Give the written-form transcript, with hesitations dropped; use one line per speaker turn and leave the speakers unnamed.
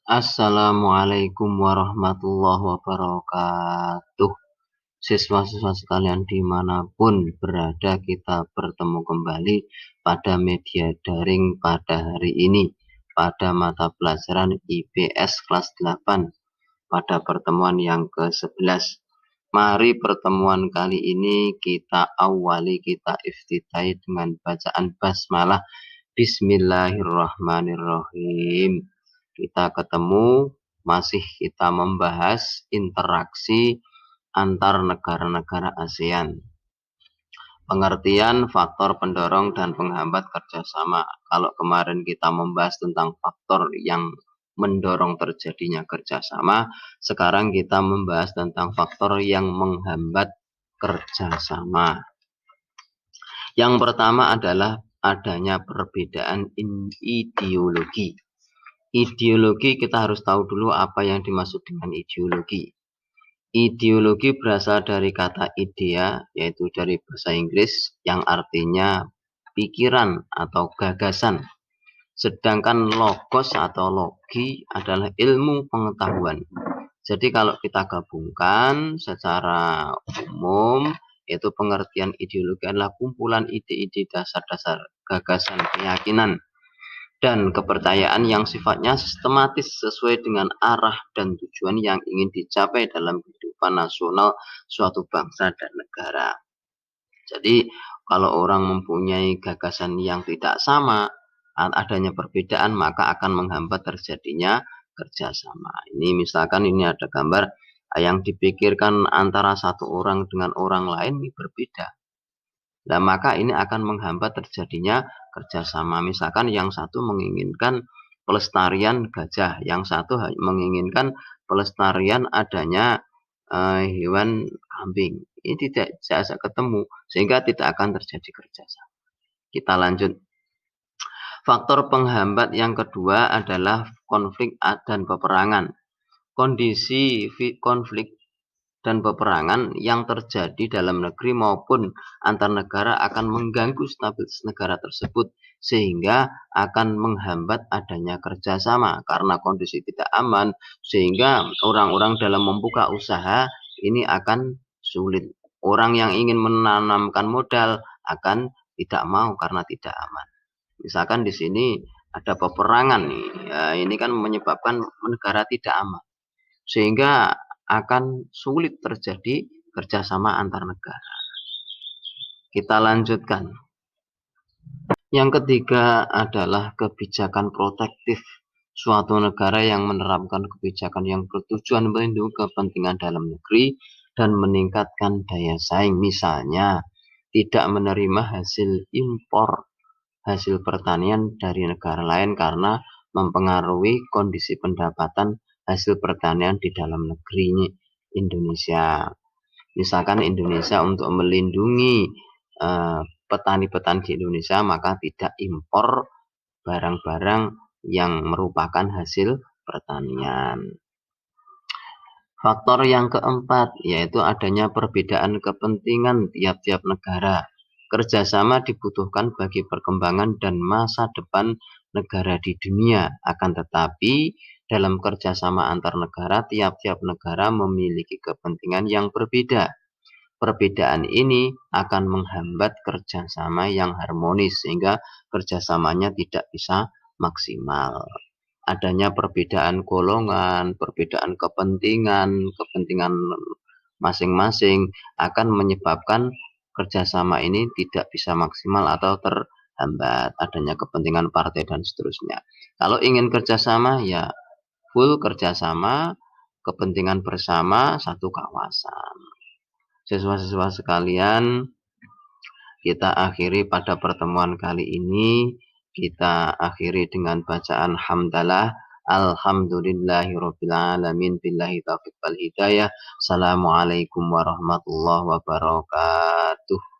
Assalamualaikum warahmatullahi wabarakatuh. Siswa-siswa sekalian dimanapun berada, kita bertemu kembali pada media daring pada hari ini, pada mata pelajaran IPS kelas 8, pada pertemuan yang ke-11. Mari pertemuan kali ini kita awali, kita iftitahi dengan bacaan basmalah. Bismillahirrahmanirrahim. Kita ketemu, masih kita membahas interaksi antar negara-negara ASEAN. Pengertian faktor pendorong dan penghambat kerjasama. Kalau kemarin kita membahas tentang faktor yang mendorong terjadinya kerjasama, sekarang kita membahas tentang faktor yang menghambat kerjasama. Yang pertama adalah adanya perbedaan ideologi. Ideologi, kita harus tahu dulu apa yang dimaksud dengan ideologi. Ideologi berasal dari kata idea, yaitu dari bahasa Inggris, yang artinya pikiran atau gagasan. Sedangkan logos atau logi adalah ilmu pengetahuan. Jadi kalau kita gabungkan secara umum, yaitu pengertian ideologi adalah kumpulan ide-ide dasar-dasar gagasan keyakinan dan kepercayaan yang sifatnya sistematis sesuai dengan arah dan tujuan yang ingin dicapai dalam kehidupan nasional suatu bangsa dan negara. Jadi kalau orang mempunyai gagasan yang tidak sama, adanya perbedaan, maka akan menghambat terjadinya kerjasama. Ini misalkan ini ada gambar yang dipikirkan antara satu orang dengan orang lain berbeda. Nah, maka ini akan menghambat terjadinya kerjasama. Misalkan yang satu menginginkan pelestarian gajah, yang satu menginginkan pelestarian adanya hewan kambing. Ini tidak bisa ketemu, sehingga tidak akan terjadi kerjasama. Kita lanjut. Faktor penghambat yang kedua adalah konflik dan peperangan. Kondisi konflik dan peperangan yang terjadi dalam negeri maupun antar negara akan mengganggu stabilitas negara tersebut, sehingga akan menghambat adanya kerjasama karena kondisi tidak aman, sehingga orang-orang dalam membuka usaha ini akan sulit. Orang yang ingin menanamkan modal akan tidak mau karena tidak aman. Misalkan di sini ada peperangan nih, ya, ini kan menyebabkan negara tidak aman, sehingga akan sulit terjadi kerjasama antar negara. Kita lanjutkan. Yang ketiga adalah kebijakan protektif. Suatu negara yang menerapkan kebijakan yang bertujuan melindungi kepentingan dalam negeri dan meningkatkan daya saing. Misalnya, tidak menerima hasil impor hasil pertanian dari negara lain karena mempengaruhi kondisi pendapatan hasil pertanian di dalam negeri Indonesia. Misalkan Indonesia untuk melindungi petani-petani di Indonesia, maka tidak impor barang-barang yang merupakan hasil pertanian. Faktor yang keempat yaitu adanya perbedaan kepentingan tiap-tiap negara. Kerjasama dibutuhkan bagi perkembangan dan masa depan negara di dunia. Akan tetapi dalam kerjasama antar negara, tiap-tiap negara memiliki kepentingan yang berbeda. Perbedaan ini akan menghambat kerjasama yang harmonis sehingga kerjasamanya tidak bisa maksimal. Adanya perbedaan golongan, perbedaan kepentingan masing-masing akan menyebabkan kerjasama ini tidak bisa maksimal atau terhambat. Adanya kepentingan partai dan seterusnya. Kalau ingin kerjasama ya full kerjasama, kepentingan bersama satu kawasan. Siswa-siswa sekalian, kita akhiri pada pertemuan kali ini. Kita akhiri dengan bacaan hamdalah. Alhamdulillahirabbil alamin, billahi taufiq wal hidayah. Assalamualaikum warahmatullahi wabarakatuh.